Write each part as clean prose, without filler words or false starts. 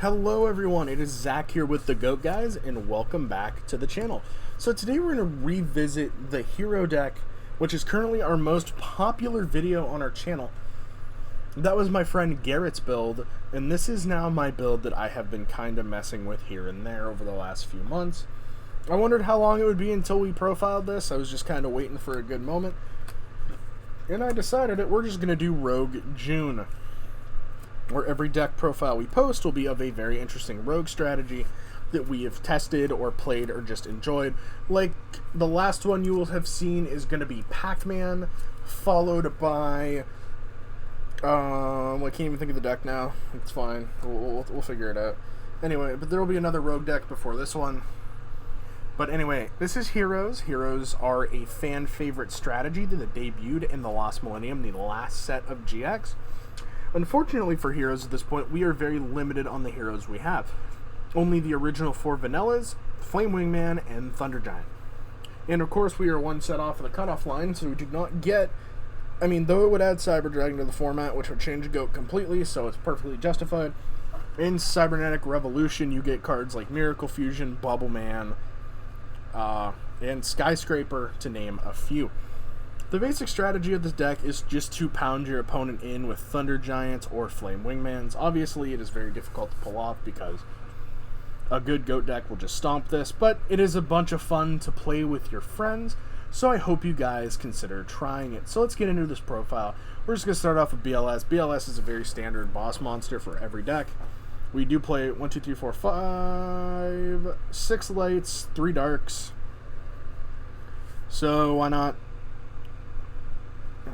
Hello everyone, it is Zach here with the Goat Guys, and welcome back to the channel. So today we're going to revisit the hero deck, which is currently our most popular video on our channel. That was my friend Garrett's build, and this is now my build that I have been kind of messing with here and there over the last few months. I wondered how long it would be until we profiled this. I was just kind of waiting for a good moment, and I decided that we're just going to do Rogue June, where every deck profile we post will be of a very interesting rogue strategy that we have tested or played or just enjoyed. Like, the last one you will have seen is going to be Pac-Man, followed by... I can't even think of the deck now. It's fine. We'll figure it out. Anyway, but there will be another rogue deck before this one. But anyway, this is Heroes. Heroes are a fan favorite strategy that debuted in the Lost Millennium, the last set of GX. Unfortunately for Heroes at this point, we are very limited on the heroes we have. Only the original 4 vanillas, Flame Wingman, and Thunder Giant. And of course we are one set off of the cutoff line, so we do not get... though it would add Cyber Dragon to the format, which would change GOAT completely, so it's perfectly justified. In Cybernetic Revolution, you get cards like Miracle Fusion, Bubble Man, and Skyscraper, to name a few. The basic strategy of this deck is just to pound your opponent in with Thunder Giants or Flame Wingmans. Obviously, it is very difficult to pull off because a good GOAT deck will just stomp this, but it is a bunch of fun to play with your friends, so I hope you guys consider trying it. So let's get into this profile. We're just going to start off with BLS. BLS is a very standard boss monster for every deck. We do play 1, 2, 3, 4, 5, 6 lights, 3 darks. So why not?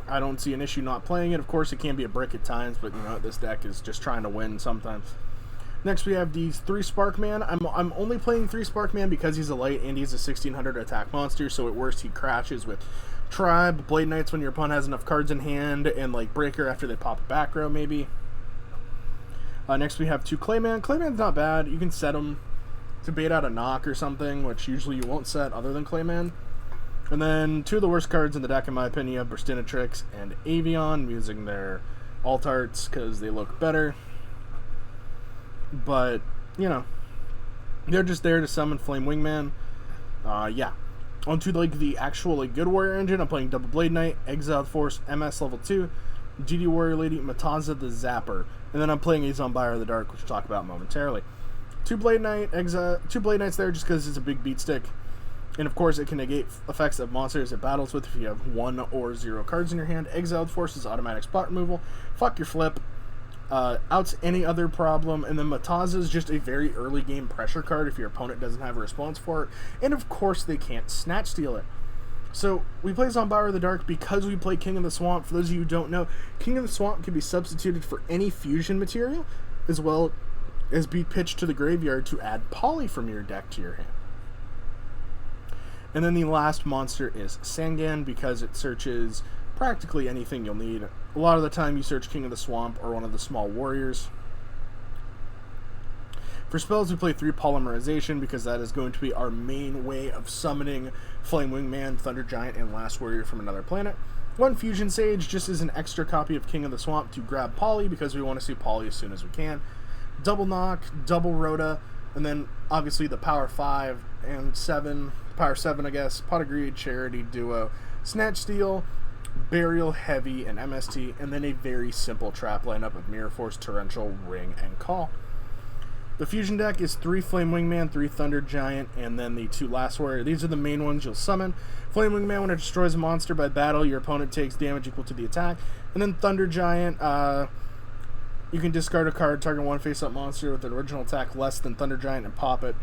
I don't see an issue not playing it. Of course, it can be a brick at times, but this deck is just trying to win sometimes. Next, we have these 3 Sparkman. I'm only playing 3 Sparkman because he's a light and he's a 1600 attack monster, so at worst he crashes with Tribe, Blade Knights when your opponent has enough cards in hand, and like Breaker after they pop a back row, maybe. Next, we have 2 Clayman. Clayman's not bad. You can set him to bait out a knock or something, which usually you won't set other than Clayman. And then 2 of the worst cards in the deck, in my opinion, have Burstinatrix and Avion, using their alt arts because they look better. But, they're just there to summon Flame Wingman. Yeah. On to the actual good warrior engine, I'm playing Double Blade Knight, Exiled Force, MS level 2, GD Warrior Lady, Mataza the Zapper. And then I'm playing a Zombire of the Dark, which we'll talk about momentarily. 2 Blade Knights there just because it's a big beat stick. And of course, it can negate effects of monsters it battles with if you have 1 or 0 cards in your hand. Exiled Force is automatic spot removal. Fuck your flip. Outs any other problem. And then Mataza is just a very early game pressure card if your opponent doesn't have a response for it. And of course, they can't snatch steal it. So, we play Zombire of the Dark because we play King of the Swamp. For those of you who don't know, King of the Swamp can be substituted for any fusion material, as well as be pitched to the graveyard to add Poly from your deck to your hand. And then the last monster is Sangan because it searches practically anything you'll need. A lot of the time you search King of the Swamp or one of the small warriors. For spells, we play 3 Polymerization because that is going to be our main way of summoning Flame Wingman, Thunder Giant, and Last Warrior from another planet. 1 Fusion Sage just as an extra copy of King of the Swamp to grab Poly because we want to see Poly as soon as we can. Double Knock, Double Rhoda, and then obviously the Power 5 and 7, Power 7 I guess, Pot of Greed, Charity, Duo, Snatch Steal, Burial, Heavy, and MST, and then a very simple trap lineup of Mirror Force, Torrential, Ring, and Call. The Fusion deck is 3 Flame Wingman, 3 Thunder Giant, and then the 2 Last Warrior. These are the main ones you'll summon. Flame Wingman, when it destroys a monster by battle, your opponent takes damage equal to the attack. And then Thunder Giant, you can discard a card, target 1 face-up monster with an original attack less than Thunder Giant, and pop it.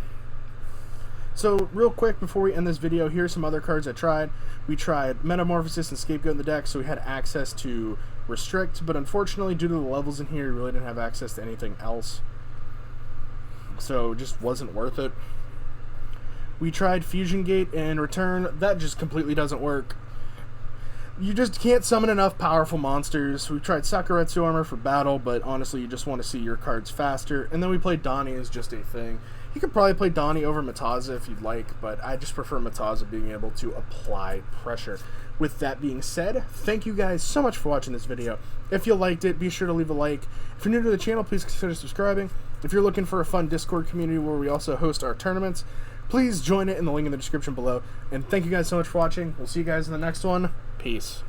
So, real quick, before we end this video, here are some other cards I tried. We tried Metamorphosis and Scapegoat in the deck, so we had access to Restrict, but unfortunately, due to the levels in here, we really didn't have access to anything else. So, it just wasn't worth it. We tried Fusion Gate and Return. That just completely doesn't work. you just can't summon enough powerful monsters. We tried Sakuretsu Armor for battle, but honestly, you just want to see your cards faster. And then we played Donnie as just a thing. You could probably play Donnie over Mataza if you'd like, but I just prefer Mataza being able to apply pressure. With that being said, thank you guys so much for watching this video. If you liked it, be sure to leave a like. If you're new to the channel, please consider subscribing. If you're looking for a fun Discord community where we also host our tournaments, please join it in the link in the description below. And thank you guys so much for watching. We'll see you guys in the next one. Peace.